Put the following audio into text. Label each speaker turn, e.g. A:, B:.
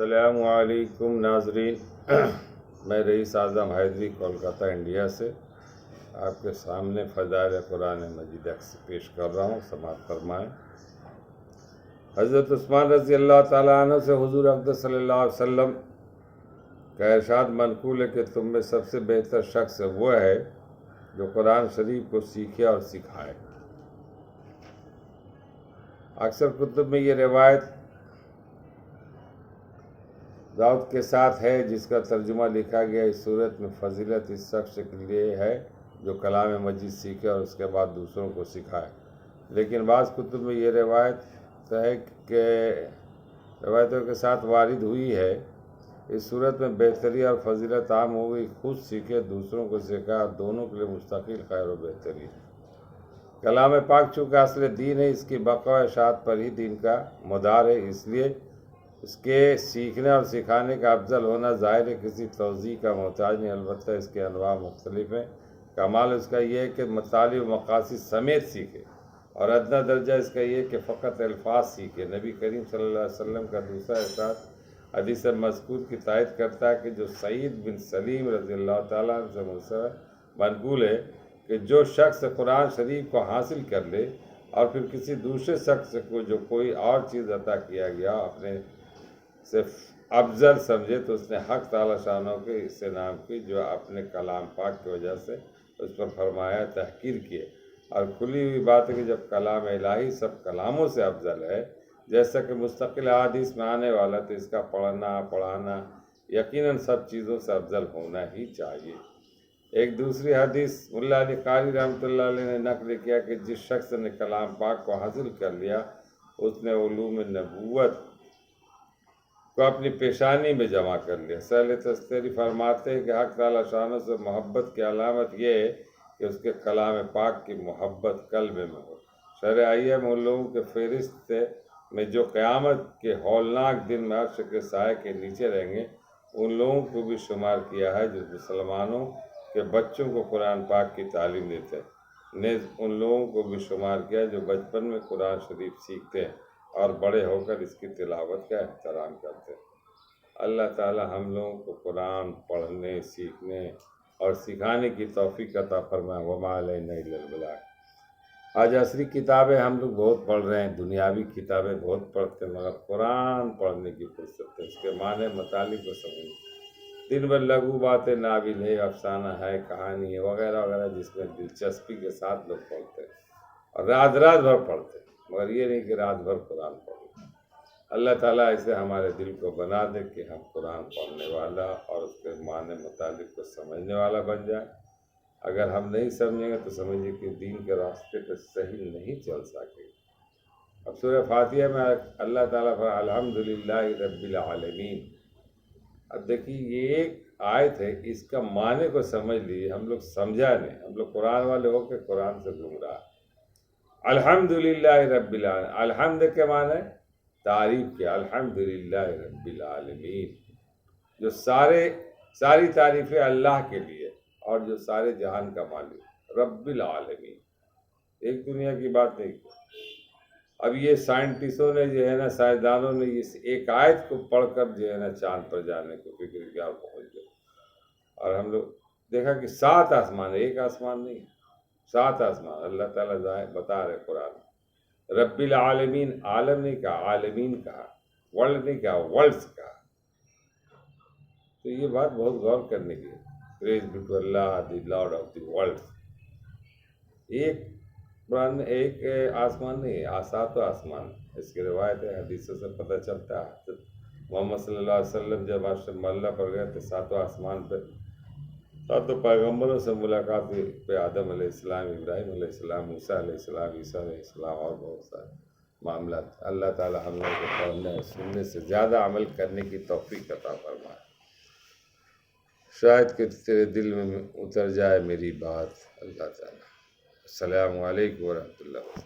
A: السلام علیکم ناظرین، میں رئیس اعظم حیدری کولکاتہ انڈیا سے آپ کے سامنے فضائل قرآن مجید پیش کر رہا ہوں، سماعت فرمائیں۔ حضرت عثمان رضی اللہ تعالیٰ عنہ سے حضور اقدس صلی اللہ علیہ وسلم کا ارشاد منقول ہے کہ تم میں سب سے بہتر شخص وہ ہے جو قرآن شریف کو سیکھے اور سکھائے۔ اکثر کتب میں یہ روایت ضابط کے ساتھ ہے، جس کا ترجمہ لکھا گیا اس صورت میں فضیلت اس شخص کے لیے ہے جو کلام مجید سیکھے اور اس کے بعد دوسروں کو سکھائے، لیکن بعض کتب میں یہ روایت ہے کہ روایتوں کے ساتھ وارد ہوئی ہے۔ اس صورت میں بہتری اور فضیلت عام ہو گئی، خود سیکھے دوسروں کو سکھائے، دونوں کے لیے مستقل خیر و بہتری ہے۔ کلام پاک چونکہ اصل دین ہے، اس کی بقا و اشاعت پر ہی دین کا مدار ہے، اس لیے اس کے سیکھنے اور سکھانے کا افضل ہونا ظاہر ہے، کسی توضیح کا محتاج نہیں، البتہ اس کے انواع مختلف ہیں۔ کمال اس کا یہ ہے کہ مطالب و مقاصد سمیت سیکھے، اور ادنیٰ درجہ اس کا یہ ہے کہ فقط الفاظ سیکھے۔ نبی کریم صلی اللہ علیہ وسلم کا دوسرا ارشاد حدیث مذکور کی تائید کرتا ہے کہ جو سعید بن سلیم رضی اللہ تعالیٰ عنہ سے منقول ہے کہ جو شخص قرآن شریف کو حاصل کر لے اور پھر کسی دوسرے شخص کو جو کوئی اور چیز عطا کیا گیا اپنے سے افضل سمجھے، تو اس نے حق تعالیٰ شانہ کے اس انعام کی جو اپنے کلام پاک کی وجہ سے اس پر فرمایا تحقیر کیے۔ اور کھلی ہوئی بات ہے کہ جب کلام الہی سب کلاموں سے افضل ہے، جیسا کہ مستقل احادیث میں آنے والا، تو اس کا پڑھنا پڑھانا یقیناً سب چیزوں سے افضل ہونا ہی چاہیے۔ ایک دوسری حدیث ملا علی قاری رحمۃ اللہ علیہ نے نقل کیا کہ جس شخص نے کلام پاک کو حاصل کر لیا، اس نے علوم نبوت کو اپنی پیشانی میں جمع کر لیا۔ سہل تستری فرماتے ہیں کہ حق تعالیٰ شانہ سے محبت کی علامت یہ ہے کہ اس کے کلام پاک کی محبت قلب میں ہو۔ شرح آئیہ میں ان لوگوں کے فہرست میں جو قیامت کے ہولناک دن میں عرش کے سائے کے نیچے رہیں گے، ان لوگوں کو بھی شمار کیا ہے جو مسلمانوں کے بچوں کو قرآن پاک کی تعلیم دیتے ہیں، نیز ان لوگوں کو بھی شمار کیا جو بچپن میں قرآن شریف سیکھتے ہیں اور بڑے ہو کر اس کی تلاوت کا احترام کرتے ہیں۔ اللہ تعالی ہم لوگوں کو قرآن پڑھنے، سیکھنے اور سکھانے کی توفیق عطا فرمائے۔ وما علینا الا البلاغ۔ آج عصری کتابیں ہم لوگ بہت پڑھ رہے ہیں، دنیاوی کتابیں بہت پڑھتے ہیں، مگر قرآن پڑھنے کی فرصت ہے، اس کے معنی مطالب کو سمجھیں۔ دن بھر لگو باتیں، ناول ہے، افسانہ ہے، کہانی ہے، وغیرہ وغیرہ، جس میں دلچسپی کے ساتھ لوگ پڑھتے ہیں اور رات بھر پڑھتے ہیں، مگر یہ نہیں کہ رات بھر قرآن پڑھیں۔ اللہ تعالیٰ ایسے ہمارے دل کو بنا دے کہ ہم قرآن پڑھنے والا اور اس کے معنی مطالب کو سمجھنے والا بن جائیں۔ اگر ہم نہیں سمجھیں گے تو سمجھیں کہ دین کے راستے پہ صحیح نہیں چل سکے۔ اب سورہ فاتحہ میں اللہ تعالیٰ فرماتا ہے الحمدللہ رب العالمین۔ اب دیکھیے یہ ایک آیت ہے، اس کا معنی کو سمجھ لیجیے، ہم لوگ سمجھا نہیں، ہم لوگ قرآن والے ہو کے قرآن سے گمراہ۔ الحمدللہ رب العالمین، الحمد کے معنی تعریف کے، الحمدللہ رب العالمین، جو ساری تعریفیں اللہ کے لیے اور جو سارے جہان کا مالک، رب العالمین، ایک دنیا کی بات نہیں۔ اب یہ سائنٹسٹوں نے جو ہے نا، سائنسدانوں نے اس ایک آیت کو پڑھ کر جو ہے نا چاند پر جانے کو فکر کیا اور پہنچ گئے، اور ہم لوگ دیکھا کہ 7 آسمان، ایک آسمان نہیں، 7 آسمان اللہ تعالیٰ بتا رہے قرآن۔ رب العالمین، عالم نہیں کہا، عالمین کہا، ورلڈ نہیں کہا، ورلڈز کہا۔ تو یہ بات بہت غور کرنے کی ہے۔ Praise be to Allah the Lord of the world. ایک آسمان نہیں ہے، 7 آسمان، اس کی روایت ہے، حدیثوں سے پتہ چلتا ہے۔ محمد صلی اللہ علیہ وسلم جب عرش معلیٰ پر گئے تو 7 آسمان پہ 7 پیغمبروں سے ملاقات ہوئی، پہ آدم علیہ السلام، ابراہیم علیہ السلام، موسیٰ علیہ السلام، عیسیٰ علیہ السلام اور بہت سارے معاملات۔ اللہ تعالیٰ ہم لوگوں کو پڑھنے اور سننے سے زیادہ عمل کرنے کی توفیق عطا فرمائے۔ شاید کہ تیرے دل میں اتر جائے میری بات، اللہ تعالیٰ۔ السلام علیکم ورحمۃ اللہ۔